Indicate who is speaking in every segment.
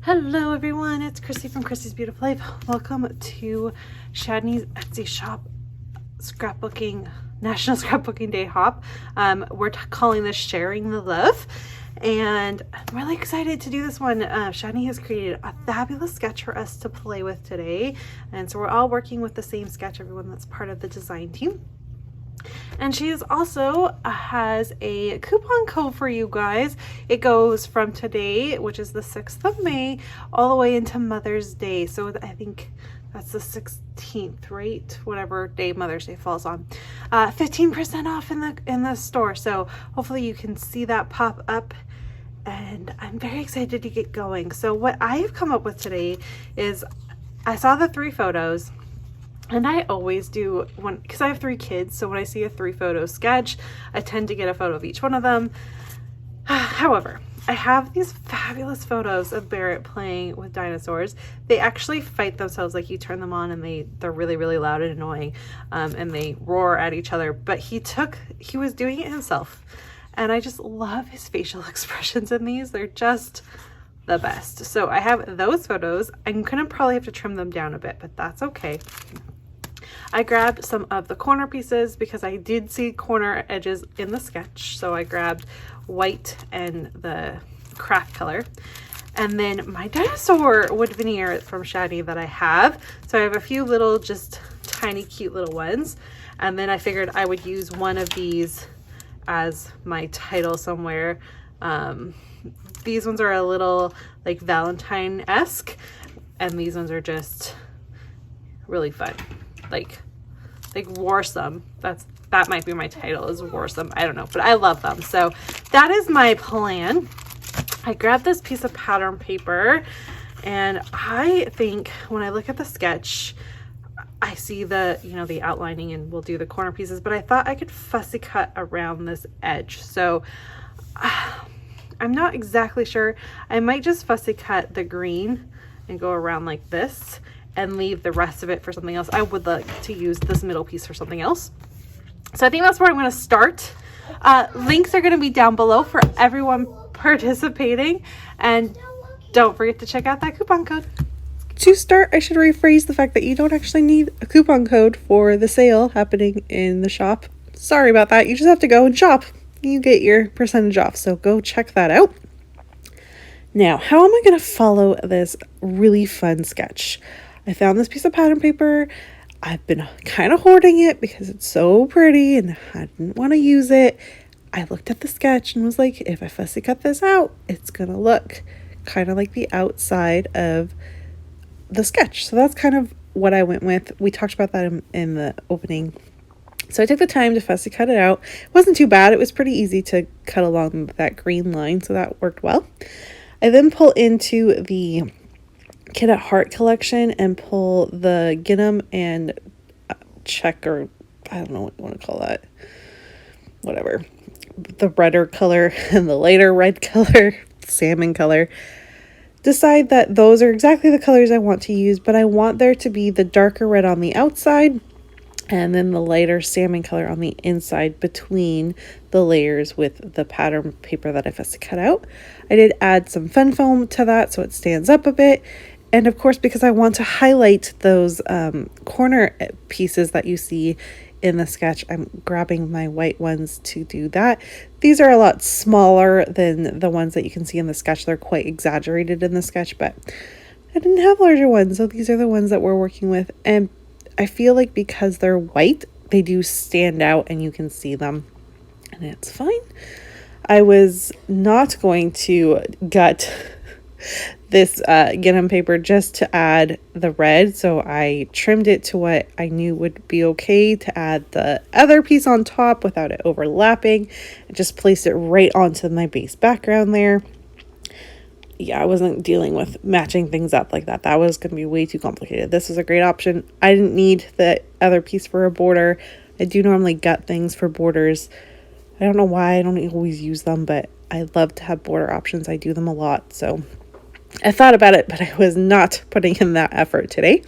Speaker 1: Hello everyone, it's Chrissy from Chrissy's Beautiful Life. Welcome to Shadnee's Etsy shop scrapbooking, National Scrapbooking Day hop. We're calling this Sharing the Love, and I'm really excited to do this one. Shadnee has created a fabulous sketch for us to play with today, and so we're all working with the same sketch, everyone that's part of the design team. And she is also has a coupon code for you guys. It goes from today, which is the 6th of May, all the way into Mother's Day. So I think that's the 16th, right? Whatever day Mother's Day falls on. 15% off in the store. So hopefully you can see that pop up. And I'm very excited to get going. So what I have come up with today is I saw the 3 photos. And I always do one because I have 3 kids, so when I see a 3 photo sketch, I tend to get a photo of each one of them. However, I have these fabulous photos of Barrett playing with dinosaurs. They actually fight themselves, like you turn them on and they're really, really loud and annoying, and they roar at each other. But he was doing it himself, and I just love his facial expressions in these. They're just the best. So I have those photos. I'm gonna probably have to trim them down a bit, but that's okay. I grabbed some of the corner pieces because I did see corner edges in the sketch. So I grabbed white and the craft color. And then my dinosaur wood veneer from Shadnee that I have. So I have a few little, just tiny, cute little ones. And then I figured I would use one of these as my title somewhere. These ones are a little like Valentine-esque. And these ones are just really fun. Like warsome. That might be my title, is warsome. I don't know, but I love them. So that is my plan. I grabbed this piece of pattern paper, and I think when I look at the sketch, I see the, the outlining, and we'll do the corner pieces, but I thought I could fussy cut around this edge. So I'm not exactly sure. I might just fussy cut the green and go around like this and leave the rest of it for something else. I would like to use this middle piece for something else. So I think that's where I'm going to start. Links are going to be down below for everyone participating. And don't forget to check out that coupon code.
Speaker 2: To start, I should rephrase the fact that you don't actually need a coupon code for the sale happening in the shop. Sorry about that. You just have to go and shop. You get your percentage off. So go check that out. Now, how am I going to follow this really fun sketch? I found this piece of pattern paper. I've been kind of hoarding it because it's so pretty and I didn't want to use it. I looked at the sketch and was like, if I fussy cut this out, it's going to look kind of like the outside of the sketch. So that's kind of what I went with. We talked about that in the opening. So I took the time to fussy cut it out. It wasn't too bad. It was pretty easy to cut along that green line, so that worked well. I then pull into the Kid at Heart collection and pull the gingham and checker, I don't know what you want to call that, whatever, the redder color and the lighter red color, salmon color. Decide that those are exactly the colors I want to use, but I want there to be the darker red on the outside and then the lighter salmon color on the inside between the layers with the pattern paper that I fussy cut out. I did add some fun foam to that so it stands up a bit. And of course, because I want to highlight those corner pieces that you see in the sketch, I'm grabbing my white ones to do that. These are a lot smaller than the ones that you can see in the sketch. They're quite exaggerated in the sketch, but I didn't have larger ones. So these are the ones that we're working with. And I feel like because they're white, they do stand out and you can see them. And it's fine. I was not going to gut this gingham paper just to add the red, so I trimmed it to what I knew would be okay to add the other piece on top without it overlapping. I just placed it right onto my base background there. Yeah, I wasn't dealing with matching things up like that. That was going to be way too complicated. This was a great option. I didn't need the other piece for a border. I do normally gut things for borders. I don't know why I don't always use them, but I love to have border options. I do them a lot, so I thought about it, but I was not putting in that effort today.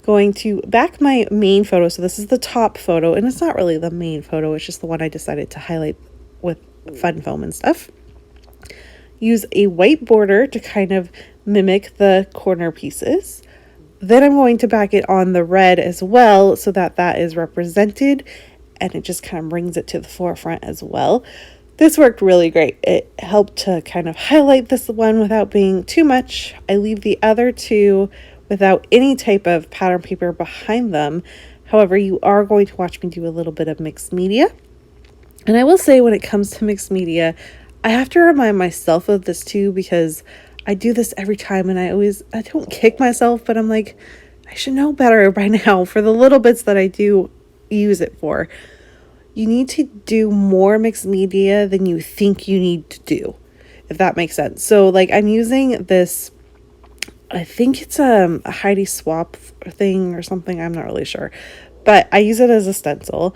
Speaker 2: Going to back my main photo. So this is the top photo, and it's not really the main photo. It's just the one I decided to highlight with fun foam and stuff. Use a white border to kind of mimic the corner pieces. Then I'm going to back it on the red as well so that that is represented, and it just kind of brings it to the forefront as well. This worked really great. It helped to kind of highlight this one without being too much. I leave the other two without any type of pattern paper behind them. However, you are going to watch me do a little bit of mixed media. And I will say, when it comes to mixed media, I have to remind myself of this too, because I do this every time and I don't kick myself, but I'm like, I should know better by now for the little bits that I do use it for. You need to do more mixed media than you think you need to do, if that makes sense. So like, I'm using this, I think it's a Heidi Swap thing or something, I'm not really sure, but I use it as a stencil,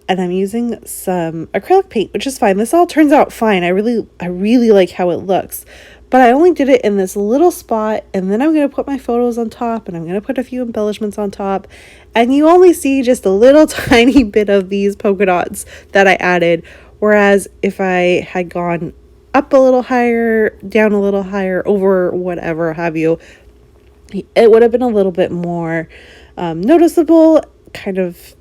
Speaker 2: and I'm using some acrylic paint, which is fine. This all turns out fine. I really like how it looks, but I only did it in this little spot, and then I'm going to put my photos on top, and I'm going to put a few embellishments on top, and you only see just a little tiny bit of these polka dots that I added. Whereas if I had gone up a little higher, down a little higher, over whatever have you, it would have been a little bit more noticeable, kind of,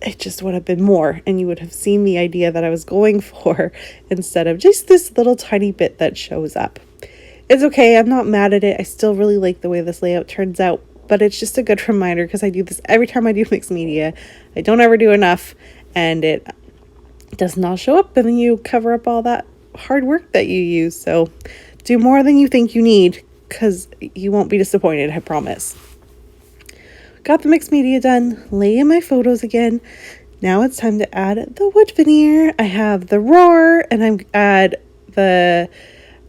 Speaker 2: it just would have been more, and you would have seen the idea that I was going for instead of just this little tiny bit that shows up. It's okay, I'm not mad at it. I still really like the way this layout turns out, but it's just a good reminder because I do this every time I do mixed media. I don't ever do enough, and it does not show up, and then you cover up all that hard work that you use. So do more than you think you need, because you won't be disappointed, I promise. Got the mixed media done, lay in my photos again. Now it's time to add the wood veneer. I have the roar, and I add the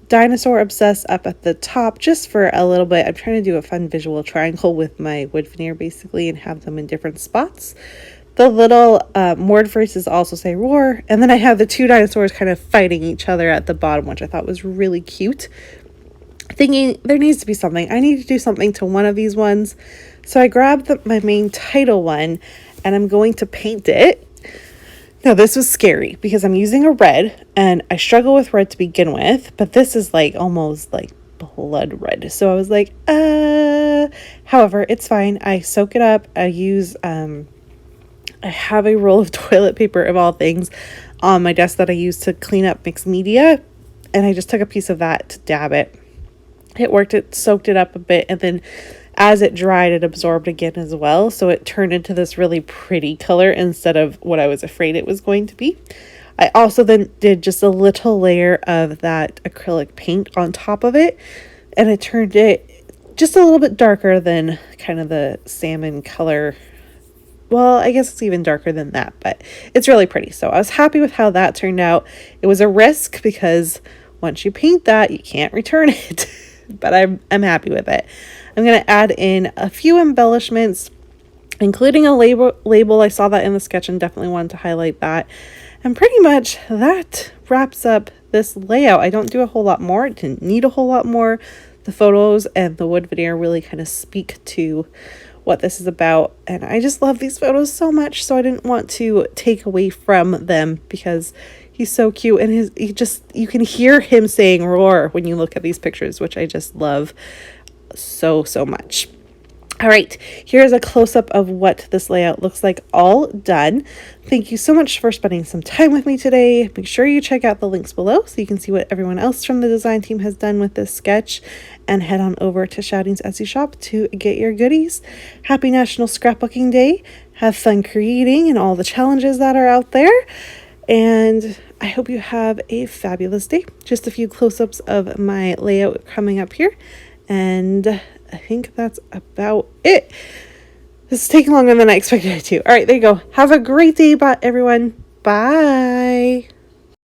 Speaker 2: dinosaur obsessed up at the top just for a little bit. I'm trying to do a fun visual triangle with my wood veneer basically and have them in different spots. The little word phrases also say roar, and then I have the two dinosaurs kind of fighting each other at the bottom, which I thought was really cute. Thinking there needs to be something. I need to do something to one of these ones. So I grabbed my main title one, and I'm going to paint it. Now this was scary because I'm using a red, and I struggle with red to begin with, but this is like almost like blood red. So I was like, however, it's fine. I soak it up. I use, I have a roll of toilet paper of all things on my desk that I use to clean up mixed media. And I just took a piece of that to dab it. It worked, it soaked it up a bit, and then as it dried, it absorbed again as well. So it turned into this really pretty color instead of what I was afraid it was going to be. I also then did just a little layer of that acrylic paint on top of it, and it turned it just a little bit darker than kind of the salmon color. Well, I guess it's even darker than that, but it's really pretty. So I was happy with how that turned out. It was a risk because once you paint that, you can't return it. But I'm happy with it. I'm going to add in a few embellishments, including a label. I saw that in the sketch and definitely wanted to highlight that. And pretty much that wraps up this layout. I don't do a whole lot more. It didn't need a whole lot more. The photos and the wood veneer really kind of speak to what this is about. And I just love these photos so much. So I didn't want to take away from them because he's so cute, and you can hear him saying roar when you look at these pictures, which I just love so much. All right, here's a close-up of what this layout looks like all done. Thank you so much for spending some time with me today. Make sure you check out the links below so you can see what everyone else from the design team has done with this sketch, and head on over to Shadnee's Etsy shop to get your goodies. Happy National Scrapbooking Day. Have fun creating and all the challenges that are out there. And I hope you have a fabulous day. Just a few close-ups of my layout coming up here. And I think that's about it. This is taking longer than I expected it to. All right, there you go. Have a great day, everyone. Bye.